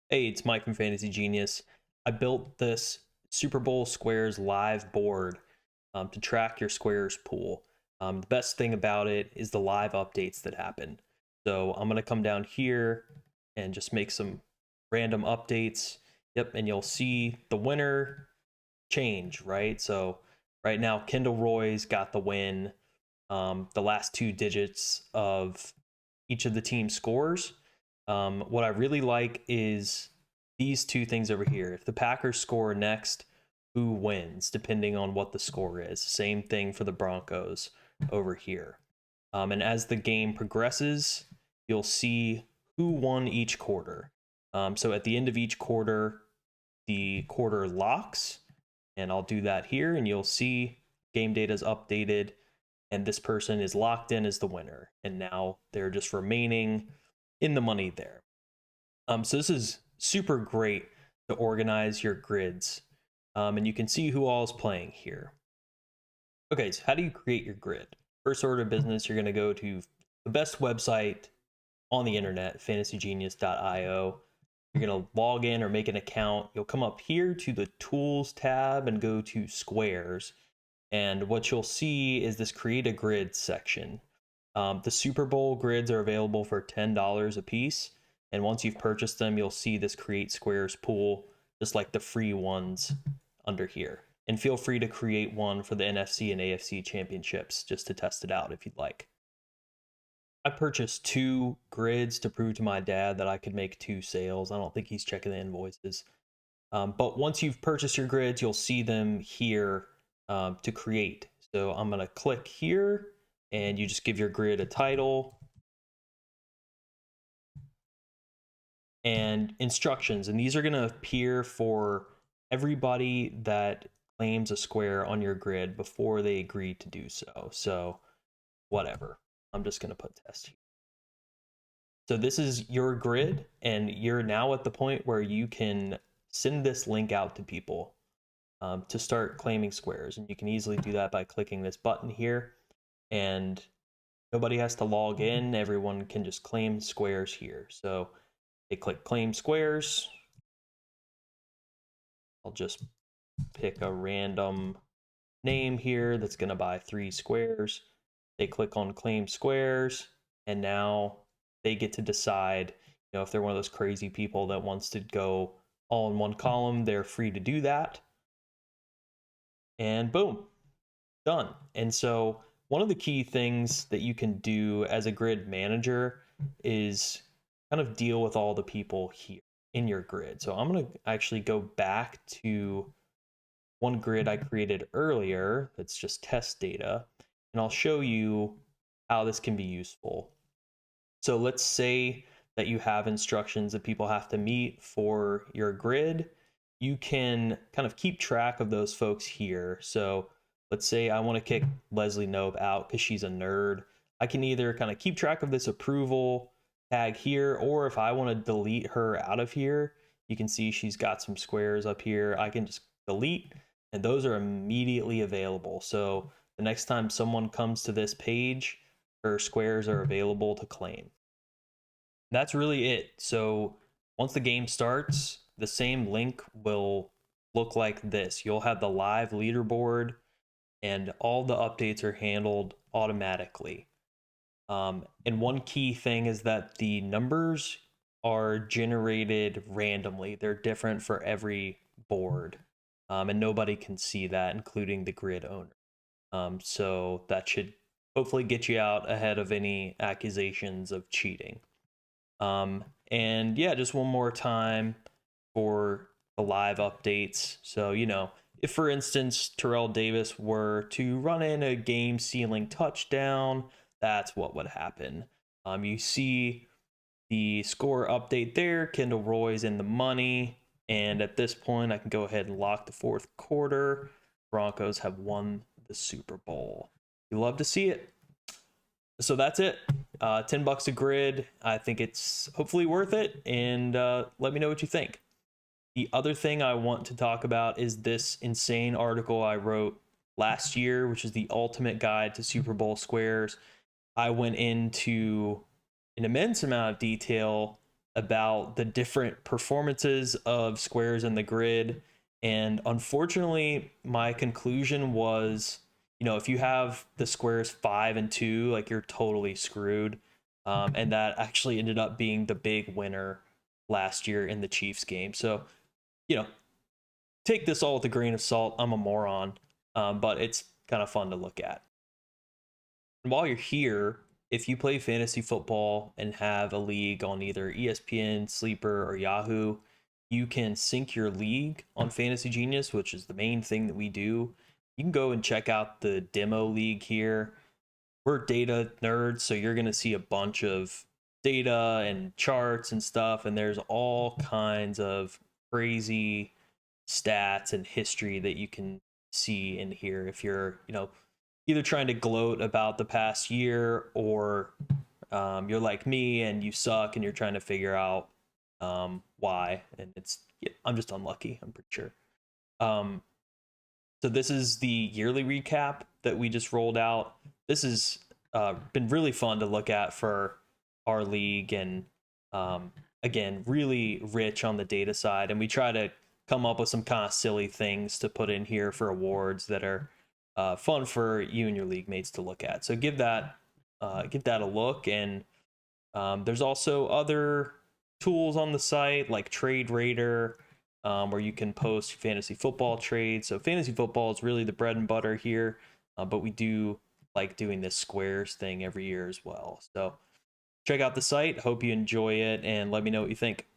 Hey, it's Mike from Fantasy Genius. I built this Super Bowl Squares live board to track your Squares pool. The best thing about it is the live updates that happen. So I'm going to come down here and just make some random updates. Yep, and you'll see the winner change, right? So right now, Kendall Roy's got the win. The last two digits of each of the team scores. What I really like is these two things over here. If the Packers score next, who wins, depending on what the score is. Same thing for the Broncos over here. And as the game progresses, you'll see who won each quarter. So at the end of each quarter, the quarter locks, and I'll do that here, and you'll see game data is updated, and this person is locked in as the winner, and now they're just remaining in the money there. So this is super great to organize your grids, and you can see who all is playing here. Okay, so how do you create your grid? First order of business, you're going to go to the best website on the internet, fantasygenius.io. You're going to log in or make an account. You'll come up here to the Tools tab and go to Squares. And what you'll see is this Create a Grid section. The Super Bowl grids are available for $10 a piece. And once you've purchased them, you'll see this Create Squares pool, just like the free ones under here. And feel free to create one for the NFC and AFC championships just to test it out if you'd like. I purchased two grids to prove to my dad that I could make two sales. I don't think he's checking the invoices. But once you've purchased your grids, you'll see them here to create. So I'm going to click here, and you just give your grid a title and instructions. And these are going to appear for everybody that claims a square on your grid before they agree to do so. So whatever. I'm just going to put test here. So this is your grid, and you're now at the point where you can send this link out to people to start claiming squares. And you can easily do that by clicking this button here, and nobody has to log in. Everyone can just claim squares here. So they click claim squares. I'll just pick a random name here that's going to buy 3 squares. They click on claim squares, and now they get to decide, if they're one of those crazy people that wants to go all in one column, they're free to do that. And boom, done. And so one of the key things that you can do as a grid manager is kind of deal with all the people here in your grid. So I'm going to actually go back to one grid I created earlier that's just test data, and I'll show you how this can be useful. So let's say that you have instructions that people have to meet for your grid. You can kind of keep track of those folks here. So let's say I want to kick Leslie Knope out because she's a nerd. I can either kind of keep track of this approval tag here, or if I want to delete her out of here, you can see she's got some squares up here. I can just delete, and those are immediately available. So the next time someone comes to this page, her squares are available to claim. That's really it. So once the game starts, the same link will look like this. You'll have the live leaderboard, and all the updates are handled automatically. And one key thing is that the numbers are generated randomly. They're different for every board, and nobody can see that, including the grid owner. So that should hopefully get you out ahead of any accusations of cheating. And yeah, just one more time for the live updates. So, if for instance Terrell Davis were to run in a game sealing touchdown, that's what would happen. You see the score update there. Kendall Roy's in the money. And at this point, I can go ahead and lock the fourth quarter. Broncos have won the Super Bowl. You love to see it. So that's it. $10 a grid. I think it's hopefully worth it. And let me know what you think. The other thing I want to talk about is this insane article I wrote last year, which is the ultimate guide to Super Bowl squares. I went into an immense amount of detail about the different performances of squares in the grid. And unfortunately, my conclusion was, if you have the squares 5 and 2, like you're totally screwed. And that actually ended up being the big winner last year in the Chiefs game. So, you know, take this all with a grain of salt. I'm a moron, but it's kind of fun to look at. And while you're here, if you play fantasy football and have a league on either ESPN, Sleeper, or Yahoo, you can sync your league on Fantasy Genius, which is the main thing that we do. You can go and check out the demo league here. We're data nerds, so you're going to see a bunch of data and charts and stuff, and there's all kinds of crazy stats and history that you can see in here if you're, either trying to gloat about the past year, or you're like me and you suck and you're trying to figure out why. And I'm just unlucky, I'm pretty sure. So this is the yearly recap that we just rolled out. This has been really fun to look at for our league, and again, really rich on the data side. And we try to come up with some kind of silly things to put in here for awards that are fun for you and your league mates to look at. So give that a look. And there's also other tools on the site like Trade Raider, where you can post fantasy football trades. So fantasy football is really the bread and butter here, but we do like doing this squares thing every year as well. So check out the site. Hope you enjoy it, and let me know what you think.